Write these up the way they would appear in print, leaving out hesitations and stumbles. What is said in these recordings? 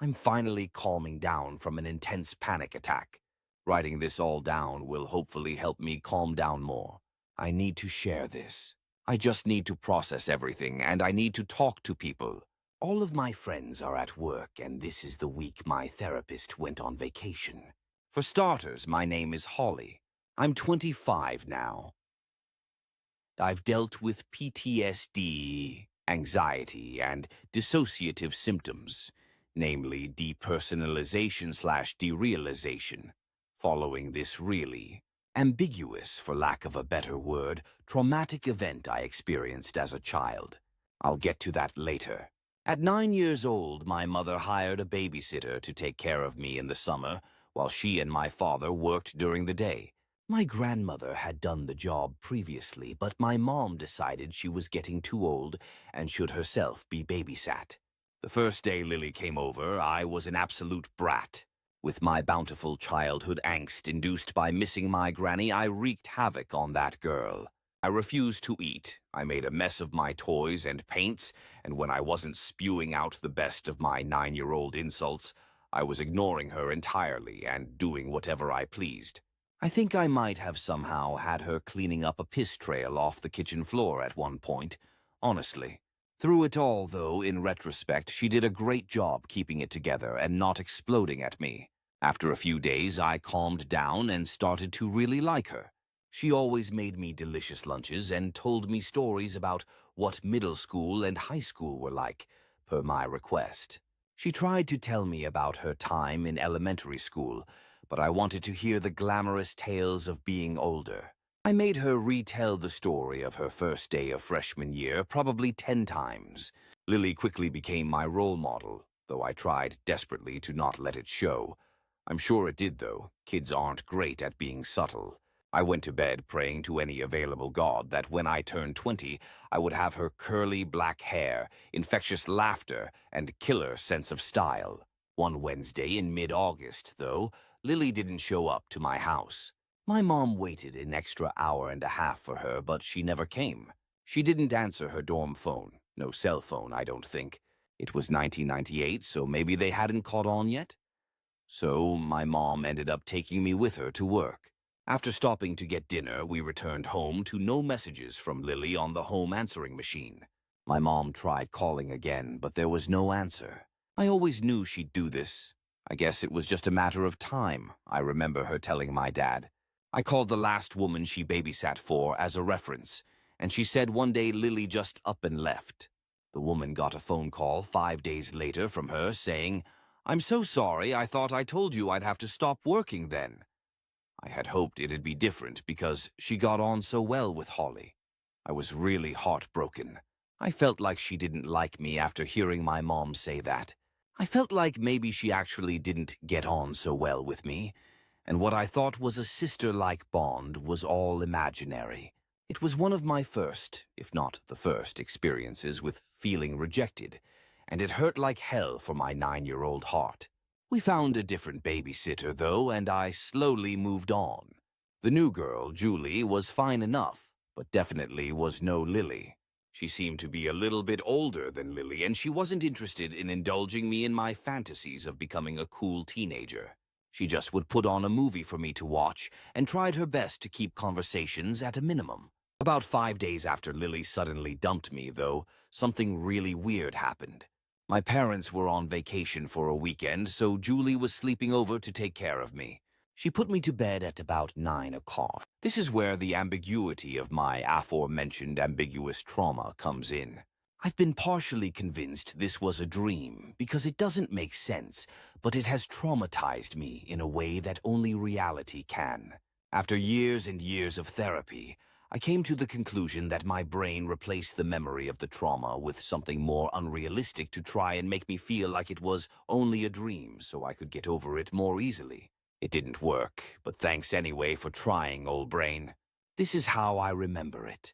I'm finally calming down from an intense panic attack. Writing this all down will hopefully help me calm down more. I need to share this. I just need to process everything, and I need to talk to people. All of my friends are at work, and this is the week my therapist went on vacation. For starters, my name is Holly. I'm 25 now. I've dealt with PTSD, anxiety, and dissociative symptoms, namely depersonalization/derealization. Following this really ambiguous, for lack of a better word, traumatic event I experienced as a child. I'll get to that later. At 9 years old, my mother hired a babysitter to take care of me in the summer, while she and my father worked during the day. My grandmother had done the job previously, but my mom decided she was getting too old and should herself be babysat. The first day Lily came over, I was an absolute brat. With my bountiful childhood angst induced by missing my granny, I wreaked havoc on that girl. I refused to eat. I made a mess of my toys and paints, and when I wasn't spewing out the best of my 9-year-old insults, I was ignoring her entirely and doing whatever I pleased. I think I might have somehow had her cleaning up a piss trail off the kitchen floor at one point, honestly. Through it all, though, in retrospect, she did a great job keeping it together and not exploding at me. After a few days, I calmed down and started to really like her. She always made me delicious lunches and told me stories about what middle school and high school were like, per my request. She tried to tell me about her time in elementary school, but I wanted to hear the glamorous tales of being older. I made her retell the story of her first day of freshman year probably 10 times. Lily quickly became my role model, though I tried desperately to not let it show. I'm sure it did, though. Kids aren't great at being subtle. I went to bed praying to any available god that when I turned 20, I would have her curly black hair, infectious laughter, and killer sense of style. One Wednesday in mid-August, though, Lily didn't show up to my house. My mom waited an extra hour and a half for her, but she never came. She didn't answer her dorm phone. No cell phone, I don't think. It was 1998, so maybe they hadn't caught on yet? So my mom ended up taking me with her to work. After stopping to get dinner, we returned home to no messages from Lily on the home answering machine. My mom tried calling again, but there was no answer. I always knew she'd do this. I guess it was just a matter of time, I remember her telling my dad. I called the last woman she babysat for as a reference, and she said one day Lily just up and left. The woman got a phone call 5 days later from her saying, "I'm so sorry, I thought I told you I'd have to stop working then." I had hoped it'd be different because she got on so well with Holly. I was really heartbroken. I felt like she didn't like me after hearing my mom say that. I felt like maybe she actually didn't get on so well with me, and what I thought was a sister-like bond was all imaginary. It was one of my first, if not the first, experiences with feeling rejected, and it hurt like hell for my 9-year-old heart. We found a different babysitter, though, and I slowly moved on. The new girl, Julie, was fine enough, but definitely was no Lily. She seemed to be a little bit older than Lily, and she wasn't interested in indulging me in my fantasies of becoming a cool teenager. She just would put on a movie for me to watch and tried her best to keep conversations at a minimum. About 5 days after Lily suddenly dumped me, though, something really weird happened. My parents were on vacation for a weekend, so Julie was sleeping over to take care of me. She put me to bed at about 9 o'clock. This is where the ambiguity of my aforementioned ambiguous trauma comes in. I've been partially convinced this was a dream because it doesn't make sense, but it has traumatized me in a way that only reality can. After years and years of therapy, I came to the conclusion that my brain replaced the memory of the trauma with something more unrealistic to try and make me feel like it was only a dream so I could get over it more easily. It didn't work, but thanks anyway for trying, old brain. This is how I remember it.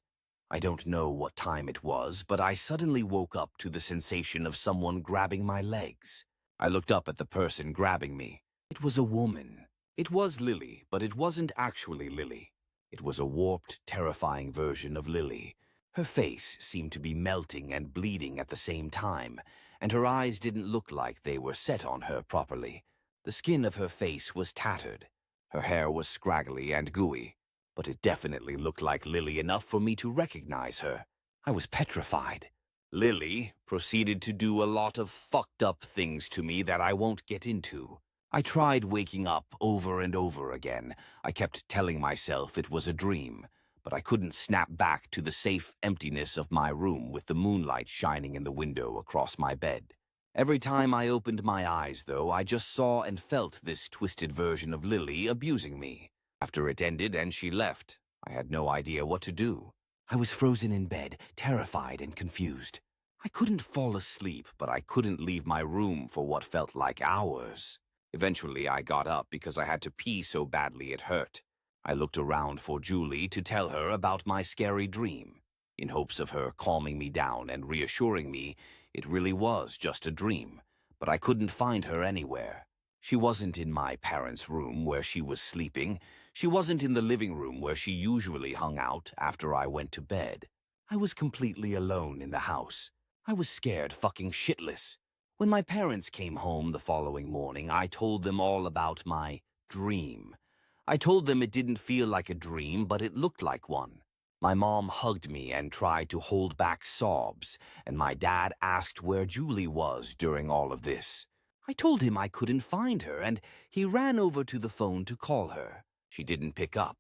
I don't know what time it was, but I suddenly woke up to the sensation of someone grabbing my legs. I looked up at the person grabbing me. It was a woman. It was Lily, but it wasn't actually Lily. It was a warped, terrifying version of Lily. Her face seemed to be melting and bleeding at the same time, and her eyes didn't look like they were set on her properly. The skin of her face was tattered. Her hair was scraggly and gooey, but it definitely looked like Lily enough for me to recognize her. I was petrified. Lily proceeded to do a lot of fucked up things to me that I won't get into. I tried waking up over and over again. I kept telling myself it was a dream, but I couldn't snap back to the safe emptiness of my room with the moonlight shining in the window across my bed. Every time I opened my eyes, though, I just saw and felt this twisted version of Lily abusing me. After it ended and she left, I had no idea what to do. I was frozen in bed, terrified and confused. I couldn't fall asleep, but I couldn't leave my room for what felt like hours. Eventually, I got up because I had to pee so badly it hurt. I looked around for Julie to tell her about my scary dream, in hopes of her calming me down and reassuring me it really was just a dream, but I couldn't find her anywhere. She wasn't in my parents' room where she was sleeping. She wasn't in the living room where she usually hung out after I went to bed. I was completely alone in the house. I was scared fucking shitless. When my parents came home the following morning, I told them all about my dream. I told them it didn't feel like a dream, but it looked like one. My mom hugged me and tried to hold back sobs, and my dad asked where Julie was during all of this. I told him I couldn't find her, and he ran over to the phone to call her. She didn't pick up.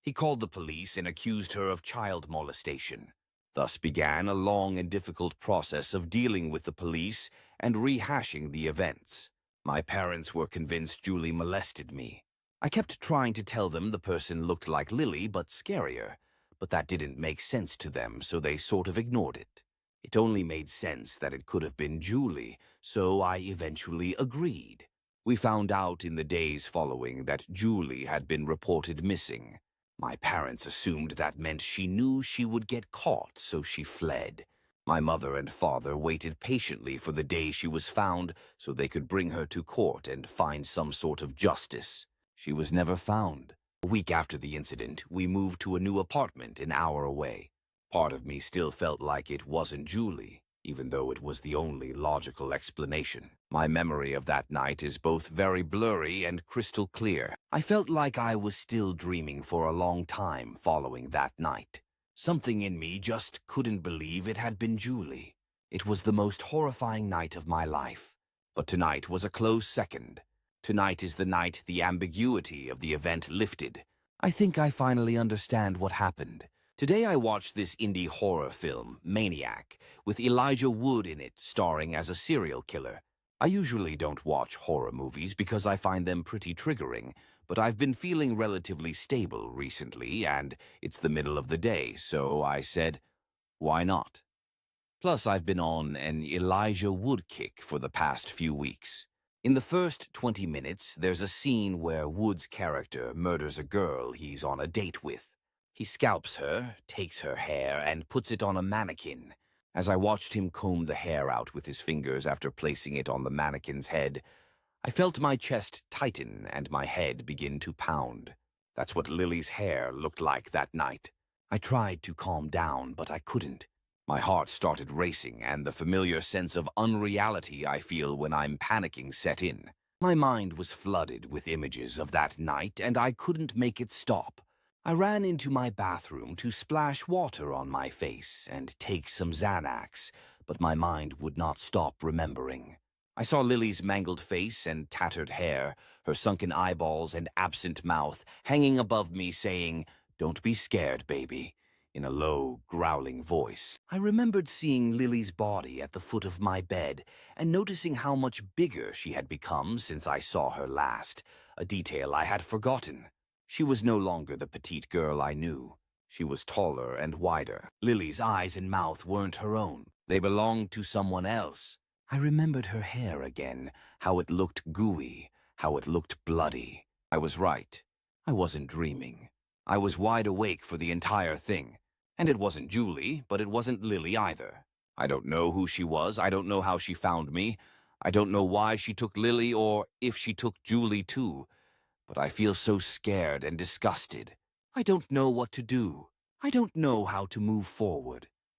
He called the police and accused her of child molestation. Thus began a long and difficult process of dealing with the police and rehashing the events. My parents were convinced Julie molested me. I kept trying to tell them the person looked like Lily, but scarier. But that didn't make sense to them, so they sort of ignored it. It only made sense that it could have been Julie, so I eventually agreed. We found out in the days following that Julie had been reported missing. My parents assumed that meant she knew she would get caught, so she fled. My mother and father waited patiently for the day she was found so they could bring her to court and find some sort of justice. She was never found. A week after the incident, we moved to a new apartment an hour away. Part of me still felt like it wasn't Julie, even though it was the only logical explanation. My memory of that night is both very blurry and crystal clear. I felt like I was still dreaming for a long time following that night. Something in me just couldn't believe it had been Julie. It was the most horrifying night of my life. But tonight was a close second. Tonight is the night the ambiguity of the event lifted. I think I finally understand what happened. Today I watched this indie horror film, Maniac, with Elijah Wood in it, starring as a serial killer. I usually don't watch horror movies because I find them pretty triggering, but I've been feeling relatively stable recently, and it's the middle of the day, so I said, why not? Plus, I've been on an Elijah Wood kick for the past few weeks. In the first 20 minutes, there's a scene where Wood's character murders a girl he's on a date with. He scalps her, takes her hair, and puts it on a mannequin. As I watched him comb the hair out with his fingers after placing it on the mannequin's head, I felt my chest tighten and my head begin to pound. That's what Lily's hair looked like that night. I tried to calm down, but I couldn't. My heart started racing, and the familiar sense of unreality I feel when I'm panicking set in. My mind was flooded with images of that night, and I couldn't make it stop. I ran into my bathroom to splash water on my face and take some Xanax, but my mind would not stop remembering. I saw Lily's mangled face and tattered hair, her sunken eyeballs and absent mouth hanging above me saying, "Don't be scared, baby," in a low, growling voice. I remembered seeing Lily's body at the foot of my bed and noticing how much bigger she had become since I saw her last, a detail I had forgotten. She was no longer the petite girl I knew. She was taller and wider. Lily's eyes and mouth weren't her own. They belonged to someone else. I remembered her hair again, how it looked gooey, how it looked bloody. I was right. I wasn't dreaming. I was wide awake for the entire thing. And it wasn't Julie, but it wasn't Lily either. I don't know who she was. I don't know how she found me. I don't know why she took Lily or if she took Julie too. But I feel so scared and disgusted. I don't know what to do. I don't know how to move forward.